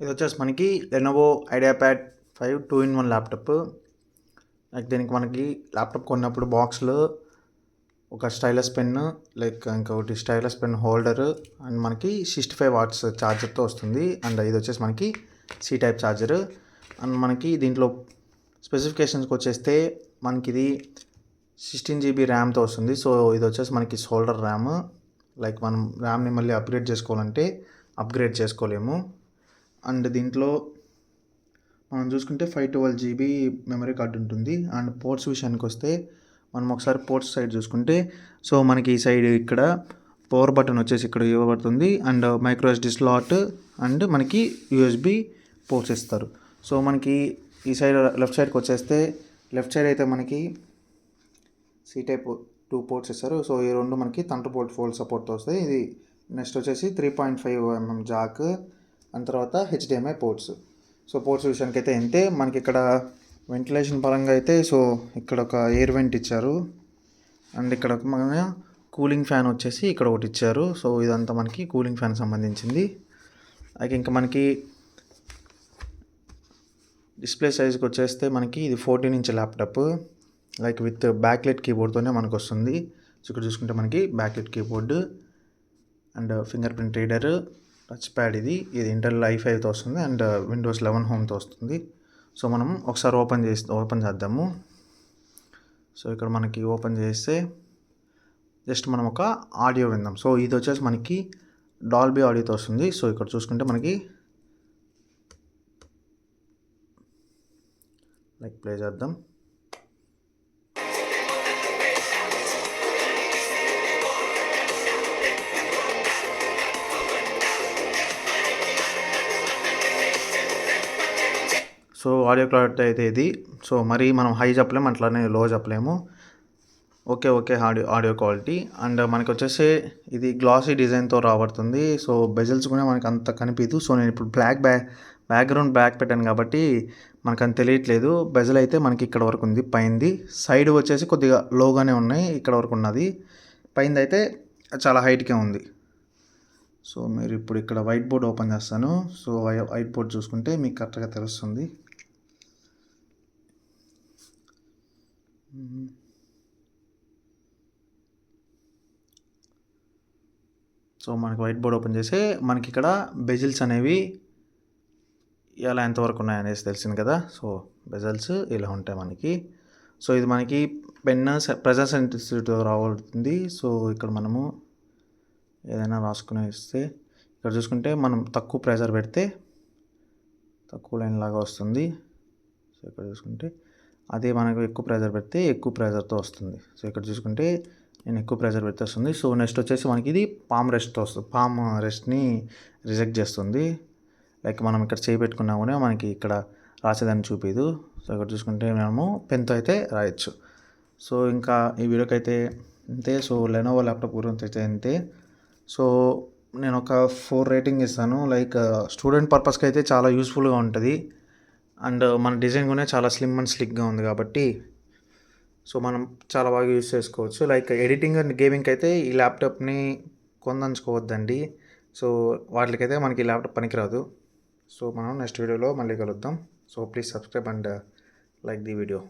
ఇది వచ్చేసి మనకి Lenovo IdeaPad 5 2-in-1 laptop. Like దీనికి మనకి ల్యాప్టాప్ కొన్నప్పుడు బాక్స్లో ఒక స్టైలస్ పెన్, లైక్ ఇంకొకటి స్టైలస్ పెన్ హోల్డర్ అండ్ మనకి 65 వాట్స్ ఛార్జర్తో వస్తుంది. అండ్ ఇది వచ్చేసి మనకి సి టైప్ ఛార్జర్. అండ్ మనకి దీంట్లో స్పెసిఫికేషన్స్కి వచ్చేస్తే మనకి ఇది 16 GB ర్యామ్తో వస్తుంది. సో ఇది వచ్చేసి మనకి షోల్డర్ ర్యామ్. లైక్ మనం ర్యామ్ని మళ్ళీ అప్గ్రేడ్ చేసుకోవాలంటే అప్గ్రేడ్ చేసుకోలేము. అండ్ దీంట్లో మనం చూసుకుంటే 512 GB మెమరీ కార్డు ఉంటుంది. అండ్ పోర్ట్స్ విషయానికి వస్తే మనం ఒకసారి పోర్ట్స్ సైడ్ చూసుకుంటే సో మనకి ఈ సైడ్ ఇక్కడ పవర్ బటన్ వచ్చేసి ఇక్కడ ఇవ్వబడుతుంది. And micro SD slot and మనకి USB పోర్ట్స్ ఇస్తారు. సో మనకి ఈ సైడ్ లెఫ్ట్ సైడ్కి వచ్చేస్తే లెఫ్ట్ సైడ్ అయితే మనకి సి టైప్ 2 పోర్ట్స్ ఇస్తారు. సో ఈ రెండు మనకి థండర్ బోల్ట్ ఫోల్డ్ సపోర్ట్తో వస్తాయి. ఇది నెక్స్ట్ వచ్చేసి 3.5mm జాక్ అండ్ తర్వాత HDMI పోర్ట్స్. సో పోర్ట్స్ విషయానికి అయితే అంతే. మనకి ఇక్కడ వెంటిలేషన్ పరంగా అయితే సో ఇక్కడ ఒక ఎయిర్ వెంట్ ఇచ్చారు. అండ్ ఇక్కడ మన కూలింగ్ ఫ్యాన్ వచ్చేసి ఇక్కడ ఒకటి ఇచ్చారు. సో ఇదంతా మనకి కూలింగ్ ఫ్యాన్ సంబంధించింది. అలాగే ఇంకా మనకి డిస్ప్లే సైజ్కి వచ్చేస్తే మనకి ఇది 14-inch laptop. Like with backlit కీబోర్డ్తోనే మనకు వస్తుంది. సో ఇక్కడ చూసుకుంటే మనకి backlit keyboard and fingerprint reader, touchpad. ఇది ఇంటెల్ i5తో వస్తుంది అండ్ విండోస్ 11 హోమ్తో వస్తుంది. సో మనం ఒకసారి ఓపెన్ చేద్దాము. సో ఇక్కడ మనకి ఓపెన్ చేస్తే జస్ట్ మనం ఒక ఆడియో విందాం. సో ఇది వచ్చేసి మనకి డాల్బీ ఆడియోతో వస్తుంది. సో ఇక్కడ చూసుకుంటే మనకి లైక్ ప్లే చేద్దాం. సో ఆడియో క్వాలిటీ అయితే ఇది. సో మరి మనం హై చెప్పలేము, అట్లానే లో చెప్పలేము. Okay audio quality. అండ్ మనకి వచ్చేసి ఇది గ్లాసీ డిజైన్తో రాబడుతుంది. సో బెజల్స్ కూడా మనకి అంత కనిపించదు. సో నేను ఇప్పుడు బ్యాక్గ్రౌండ్ బ్లాక్ పెట్టాను కాబట్టి మనకు అంత తెలియట్లేదు. బెజల్ అయితే మనకి ఇక్కడ వరకు ఉంది పైంది. సైడ్ వచ్చేసి కొద్దిగా లోగానే ఉన్నాయి, ఇక్కడ వరకు ఉన్నది. పైంది అయితే చాలా హైట్కే ఉంది. సో మీరు ఇప్పుడు ఇక్కడ వైట్ బోర్డ్ ఓపెన్ చేస్తాను. సో వైట్ బోర్డ్ చూసుకుంటే మీకు కరెక్ట్గా తెలుస్తుంది. సో మనకి వైట్ బోర్డ్ ఓపెన్ చేస్తే మనకి ఇక్కడ బెజిల్స్ అనేవి ఎలా ఎంతవరకు ఉన్నాయనేసి తెలిసింది కదా. సో బెజల్స్ ఇలా ఉంటాయి మనకి. సో ఇది మనకి పెన్ ప్రెజర్ సెన్సిటివ్తో రాబడుతుంది. సో ఇక్కడ మనము ఏదైనా రాసుకుని ఇస్తే ఇక్కడ చూసుకుంటే మనం తక్కువ ప్రెజర్ పెడితే తక్కువ లైన్ లాగా వస్తుంది. సో ఇక్కడ చూసుకుంటే అదే మనకు ఎక్కువ ప్రెజర్ పెడితే ఎక్కువ ప్రెజర్తో వస్తుంది. సో ఇక్కడ చూసుకుంటే నేను ఎక్కువ ప్రెజర్ పెడితే వస్తుంది. సో నెక్స్ట్ వచ్చేసి మనకి ఇది పామ్ రెస్ట్ని రిజెక్ట్ చేస్తుంది. లైక్ మనం ఇక్కడ చేయి పెట్టుకున్నా కూడా మనకి ఇక్కడ రాసేదాన్ని చూపించదు. సో ఇక్కడ చూసుకుంటే మనము పెన్తో అయితే రాయొచ్చు. సో ఇంకా ఈ వీడియోకి అయితే అంతే. సో లెనోవో ల్యాప్టాప్ గురించి అయితే అంతే. సో నేను ఒక 4 రేటింగ్ ఇస్తాను. లైక్ స్టూడెంట్ పర్పస్కి అయితే చాలా యూస్ఫుల్గా ఉంటుంది. అండ్ మన డిజైన్ కూడా చాలా స్లిమ్ అండ్ స్లిక్గా ఉంది కాబట్టి సో మనం చాలా బాగా యూజ్ చేసుకోవచ్చు. లైక్ ఎడిటింగ్ అండ్ గేమింగ్కి అయితే ఈ ల్యాప్టాప్ని కొందంచుకోవద్దండి. సో వాటికైతే మనకి ఈ ల్యాప్టాప్ పనికిరాదు. సో మనం నెక్స్ట్ వీడియోలో మళ్ళీ కలుద్దాం. So please subscribe and like the video.